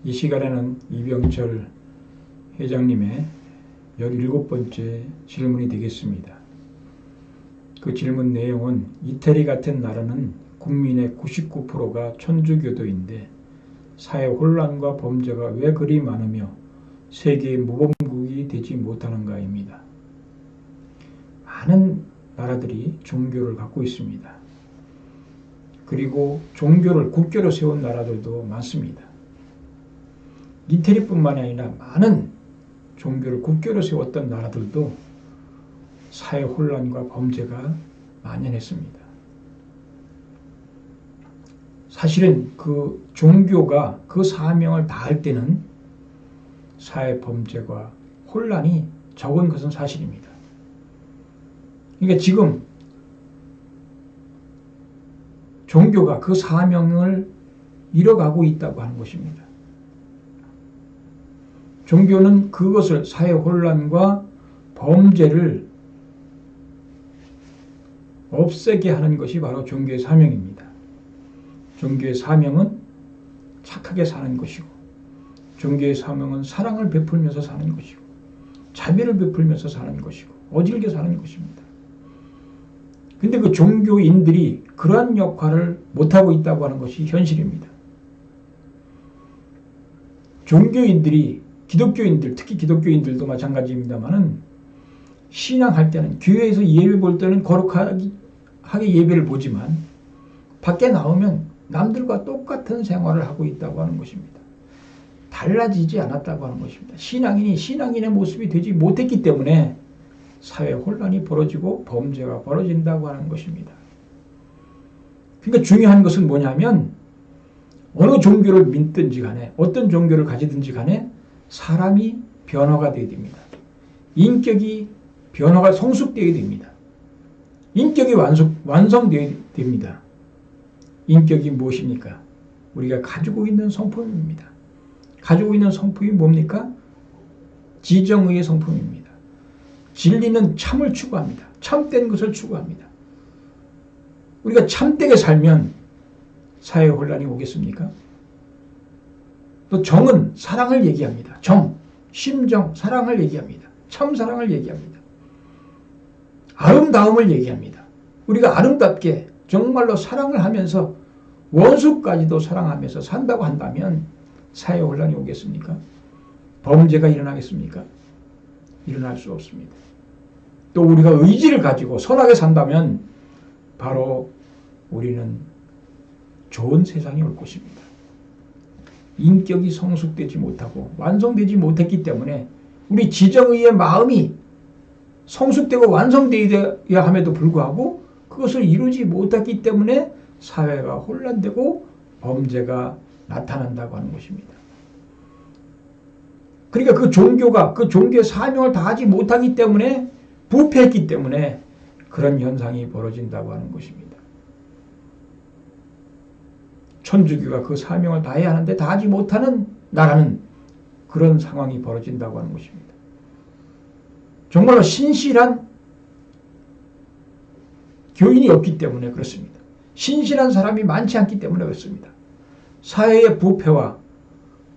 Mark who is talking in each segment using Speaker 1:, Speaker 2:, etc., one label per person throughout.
Speaker 1: 이 시간에는 이병철 회장님의 17번째 질문이 되겠습니다. 그 질문 내용은 이태리 같은 나라는 국민의 99%가 천주교도인데 사회 혼란과 범죄가 왜 그리 많으며 세계의 모범국이 되지 못하는가입니다. 많은 나라들이 종교를 갖고 있습니다. 그리고 종교를 국교로 세운 나라들도 많습니다. 이태리뿐만 아니라 많은 종교를 국교로 세웠던 나라들도 사회 혼란과 범죄가 만연했습니다. 사실은 그 종교가 그 사명을 다할 때는 사회 범죄와 혼란이 적은 것은 사실입니다. 그러니까 지금 종교가 그 사명을 이뤄가고 있다고 하는 것입니다. 종교는 그것을 사회 혼란과 범죄를 없애게 하는 것이 바로 종교의 사명입니다. 종교의 사명은 착하게 사는 것이고, 종교의 사명은 사랑을 베풀면서 사는 것이고, 자비를 베풀면서 사는 것이고, 어질게 사는 것입니다. 근데 그 종교인들이 그러한 역할을 못하고 있다고 하는 것이 현실입니다. 종교인들이, 기독교인들, 특히 기독교인들도 마찬가지입니다만은 신앙할 때는, 교회에서 예배 볼 때는 거룩하게 예배를 보지만 밖에 나오면 남들과 똑같은 생활을 하고 있다고 하는 것입니다. 달라지지 않았다고 하는 것입니다. 신앙인이 신앙인의 모습이 되지 못했기 때문에 사회 혼란이 벌어지고 범죄가 벌어진다고 하는 것입니다. 그러니까 중요한 것은 뭐냐면 어느 종교를 믿든지 간에 어떤 종교를 가지든지 간에 사람이 변화가 되어야 됩니다. 인격이 변화가 성숙되어야 됩니다. 인격이 완성되어야 됩니다. 인격이 무엇입니까? 우리가 가지고 있는 성품입니다. 가지고 있는 성품이 뭡니까? 지정의의 성품입니다. 진리는 참을 추구합니다. 참된 것을 추구합니다. 우리가 참되게 살면 사회 혼란이 오겠습니까? 또 정은 사랑을 얘기합니다. 정, 심정, 사랑을 얘기합니다. 참 사랑을 얘기합니다. 아름다움을 얘기합니다. 우리가 아름답게 정말로 사랑을 하면서 원수까지도 사랑하면서 산다고 한다면 사회 혼란이 오겠습니까? 범죄가 일어나겠습니까? 일어날 수 없습니다. 또 우리가 의지를 가지고 선하게 산다면 바로 우리는 좋은 세상이 올 것입니다. 인격이 성숙되지 못하고 완성되지 못했기 때문에 우리 지정의의 마음이 성숙되고 완성되어야 함에도 불구하고 그것을 이루지 못했기 때문에 사회가 혼란되고 범죄가 나타난다고 하는 것입니다. 그러니까 그 종교가 그 종교의 사명을 다하지 못하기 때문에 부패했기 때문에 그런 현상이 벌어진다고 하는 것입니다. 천주교가 그 사명을 다해야 하는데 다하지 못하는 나라는 그런 상황이 벌어진다고 하는 것입니다. 정말로 신실한 교인이 없기 때문에 그렇습니다. 신실한 사람이 많지 않기 때문에 그렇습니다. 사회의 부패와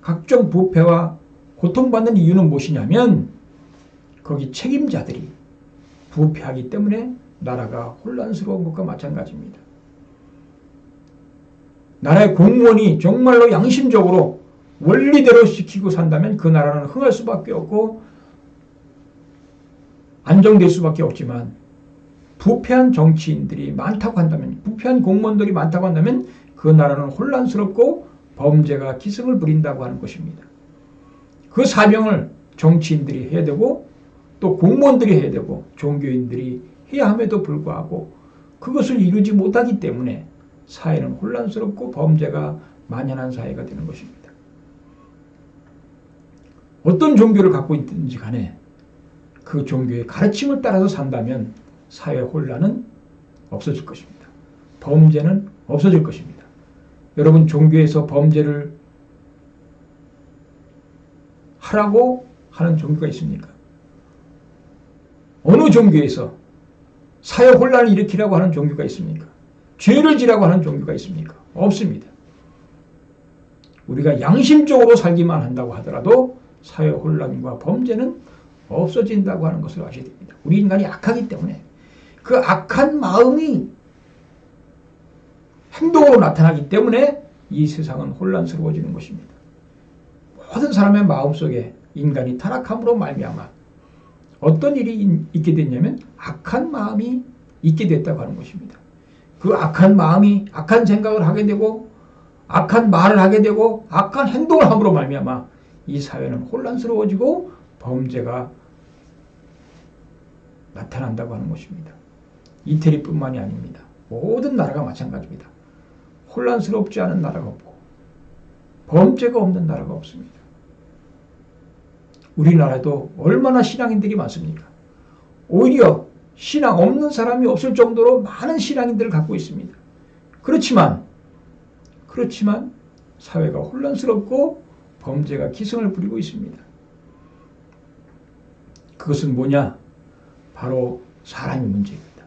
Speaker 1: 각종 부패와 고통받는 이유는 무엇이냐면 거기 책임자들이 부패하기 때문에 나라가 혼란스러운 것과 마찬가지입니다. 나라의 공무원이 정말로 양심적으로 원리대로 시키고 산다면 그 나라는 흥할 수밖에 없고 안정될 수밖에 없지만 부패한 정치인들이 많다고 한다면, 부패한 공무원들이 많다고 한다면 그 나라는 혼란스럽고 범죄가 기승을 부린다고 하는 것입니다. 그 사명을 정치인들이 해야 되고 또 공무원들이 해야 되고 종교인들이 해야 함에도 불구하고 그것을 이루지 못하기 때문에 사회는 혼란스럽고 범죄가 만연한 사회가 되는 것입니다. 어떤 종교를 갖고 있든지 간에 그 종교의 가르침을 따라서 산다면 사회 혼란은 없어질 것입니다. 범죄는 없어질 것입니다. 여러분, 종교에서 범죄를 하라고 하는 종교가 있습니까? 어느 종교에서 사회 혼란을 일으키라고 하는 종교가 있습니까? 죄를 지라고 하는 종교가 있습니까? 없습니다. 우리가 양심적으로 살기만 한다고 하더라도 사회 혼란과 범죄는 없어진다고 하는 것을 아셔야 됩니다. 우리 인간이 악하기 때문에 그 악한 마음이 행동으로 나타나기 때문에 이 세상은 혼란스러워지는 것입니다. 모든 사람의 마음속에 인간이 타락함으로 말미암아 어떤 일이 있게 됐냐면 악한 마음이 있게 됐다고 하는 것입니다. 그 악한 마음이 악한 생각을 하게 되고 악한 말을 하게 되고 악한 행동을 함으로 말미암아 이 사회는 혼란스러워지고 범죄가 나타난다고 하는 것입니다. 이태리뿐만이 아닙니다. 모든 나라가 마찬가지입니다. 혼란스럽지 않은 나라가 없고 범죄가 없는 나라가 없습니다. 우리나라도 얼마나 신앙인들이 많습니까? 오히려 신앙 없는 사람이 없을 정도로 많은 신앙인들을 갖고 있습니다. 그렇지만 사회가 혼란스럽고 범죄가 기승을 부리고 있습니다. 그것은 뭐냐? 바로 사람이 문제입니다.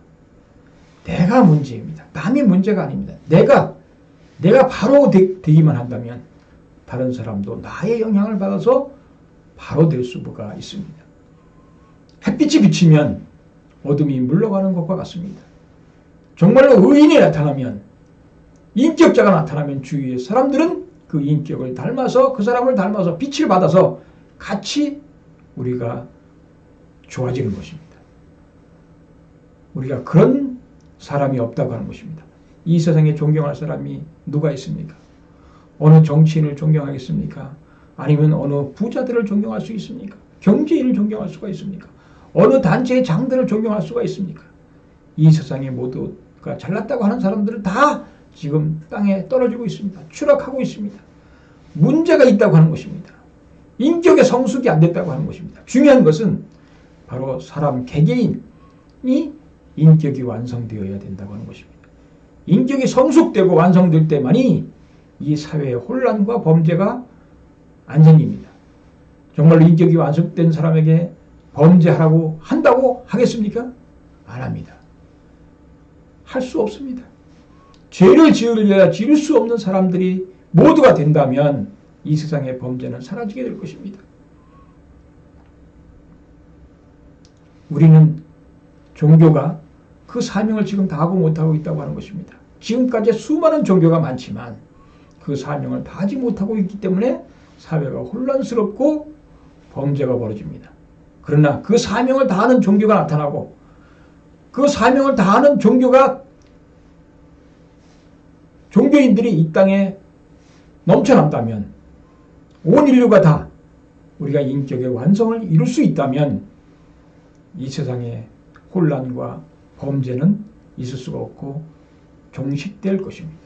Speaker 1: 내가 문제입니다. 남이 문제가 아닙니다. 내가 바로 되기만 한다면 다른 사람도 나의 영향을 받아서 바로 될 수가 있습니다. 햇빛이 비치면 어둠이 물러가는 것과 같습니다. 정말로 의인이 나타나면, 인격자가 나타나면 주위의 사람들은 그 인격을 닮아서, 그 사람을 닮아서 빛을 받아서 같이 우리가 좋아지는 것입니다. 우리가 그런 사람이 없다고 하는 것입니다. 이 세상에 존경할 사람이 누가 있습니까? 어느 정치인을 존경하겠습니까? 아니면 어느 부자들을 존경할 수 있습니까? 경제인을 존경할 수가 있습니까? 어느 단체의 장들을 존경할 수가 있습니까? 이 세상에 모두가 잘났다고 하는 사람들은 다 지금 땅에 떨어지고 있습니다. 추락하고 있습니다. 문제가 있다고 하는 것입니다. 인격의 성숙이 안 됐다고 하는 것입니다. 중요한 것은 바로 사람 개개인이 인격이 완성되어야 된다고 하는 것입니다. 인격이 성숙되고 완성될 때만이 이 사회의 혼란과 범죄가 안 생깁니다. 정말로 인격이 완성된 사람에게 범죄하라고 한다고 하겠습니까? 안 합니다. 할 수 없습니다. 죄를 지으려야 지을 수 없는 사람들이 모두가 된다면 이 세상의 범죄는 사라지게 될 것입니다. 우리는 종교가 그 사명을 지금 다하고 못하고 있다고 하는 것입니다. 지금까지 수많은 종교가 많지만 그 사명을 다하지 못하고 있기 때문에 사회가 혼란스럽고 범죄가 벌어집니다. 그러나 그 사명을 다하는 종교가 나타나고 그 사명을 다하는 종교인들이 이 땅에 넘쳐난다면 온 인류가 다 우리가 인격의 완성을 이룰 수 있다면 이 세상에 혼란과 범죄는 있을 수가 없고 종식될 것입니다.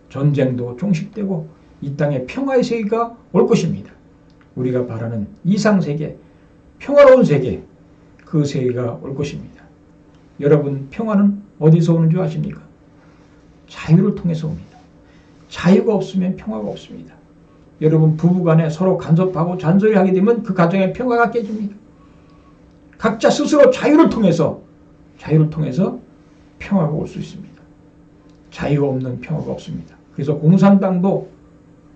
Speaker 1: 전쟁도 종식되고 이 땅에 평화의 세계가 올 것입니다. 우리가 바라는 이상세계, 평화로운 세계, 그 세계가 올 것입니다. 여러분, 평화는 어디서 오는 줄 아십니까? 자유를 통해서 옵니다. 자유가 없으면 평화가 없습니다. 여러분, 부부간에 서로 간섭하고 잔소리하게 되면 그 가정의 평화가 깨집니다. 각자 스스로 자유를 통해서 평화가 올 수 있습니다. 자유가 없는 평화가 없습니다. 그래서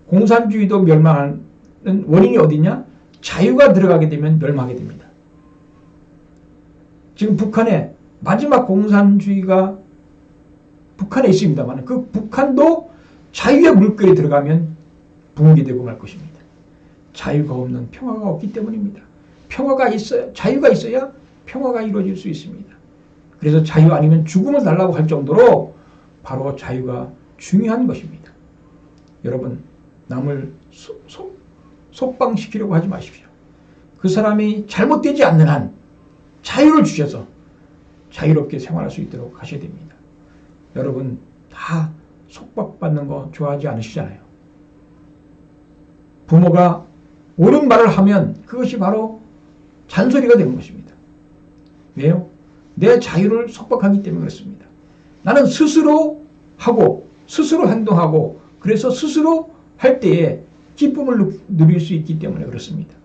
Speaker 1: 공산주의도 멸망하는 원인이 어디냐? 자유가 들어가게 되면 멸망하게 됩니다. 지금 북한에 마지막 공산주의가 북한에 있습니다만 그 북한도 자유의 물결이 들어가면 붕괴되고 말 것입니다. 자유가 없는 평화가 없기 때문입니다. 자유가 있어야 평화가 이루어질 수 있습니다. 그래서 자유 아니면 죽음을 달라고 할 정도로 바로 자유가 중요한 것입니다. 여러분, 남을 속방시키려고 하지 마십시오. 그 사람이 잘못되지 않는 한 자유를 주셔서 자유롭게 생활할 수 있도록 하셔야 됩니다. 여러분, 다 속박받는 거 좋아하지 않으시잖아요. 부모가 옳은 말을 하면 그것이 바로 잔소리가 되는 것입니다. 왜요? 내 자유를 속박하기 때문에 그렇습니다. 나는 스스로 하고 스스로 행동하고 그래서 스스로 할 때에 기쁨을 누릴 수 있기 때문에 그렇습니다.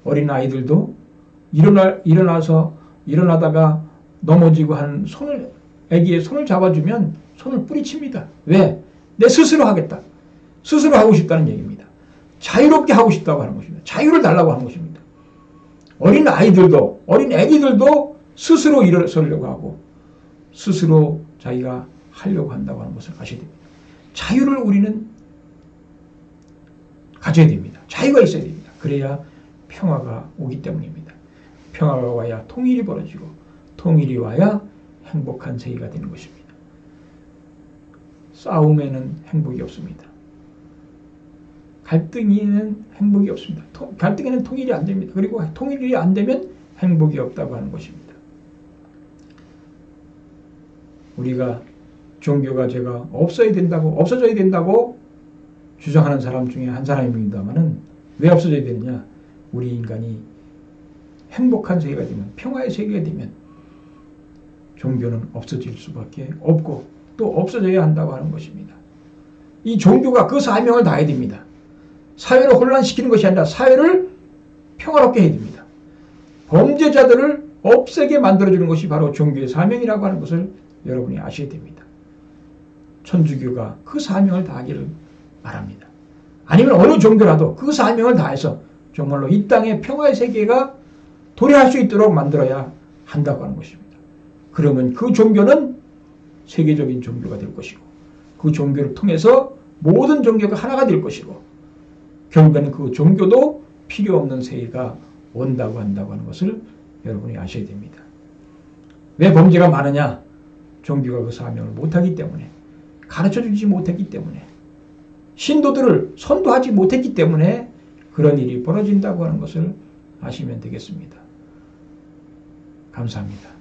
Speaker 1: 어린아이들도 일어나다가 넘어지고 한 애기의 손을 잡아주면 손을 뿌리칩니다. 왜? 내 스스로 하겠다. 스스로 하고 싶다는 얘기입니다. 자유롭게 하고 싶다고 하는 것입니다. 자유를 달라고 하는 것입니다. 어린 아이들도, 어린 애기들도 스스로 일어서려고 하고 스스로 자기가 하려고 한다고 하는 것을 아셔야 됩니다. 자유를 우리는 가져야 됩니다. 자유가 있어야 됩니다. 그래야 평화가 오기 때문입니다. 평화가 와야 통일이 벌어지고 통일이 와야 행복한 세계가 되는 것입니다. 싸움에는 행복이 없습니다. 갈등에는 행복이 없습니다. 갈등에는 통일이 안 됩니다. 그리고 통일이 안 되면 행복이 없다고 하는 것입니다. 우리가 종교가 제가 없어져야 된다고 주장하는 사람 중에 한 사람입니다만은 왜 없어져야 되느냐? 우리 인간이 행복한 세계가 되면, 평화의 세계가 되면 종교는 없어질 수밖에 없고 또 없어져야 한다고 하는 것입니다. 이 종교가 그 사명을 다해야 됩니다. 사회를 혼란시키는 것이 아니라 사회를 평화롭게 해야 됩니다. 범죄자들을 없애게 만들어주는 것이 바로 종교의 사명이라고 하는 것을 여러분이 아셔야 됩니다. 천주교가 그 사명을 다하기를 바랍니다. 아니면 어느 종교라도 그 사명을 다해서 정말로 이 땅의 평화의 세계가 도래할 수 있도록 만들어야 한다고 하는 것입니다. 그러면 그 종교는 세계적인 종교가 될 것이고 그 종교를 통해서 모든 종교가 하나가 될 것이고 결국에는 그 종교도 필요 없는 세계가 온다고 한다고 하는 것을 여러분이 아셔야 됩니다. 왜 범죄가 많으냐? 종교가 그 사명을 못하기 때문에, 가르쳐주지 못했기 때문에, 신도들을 선도하지 못했기 때문에 그런 일이 벌어진다고 하는 것을 아시면 되겠습니다. 감사합니다.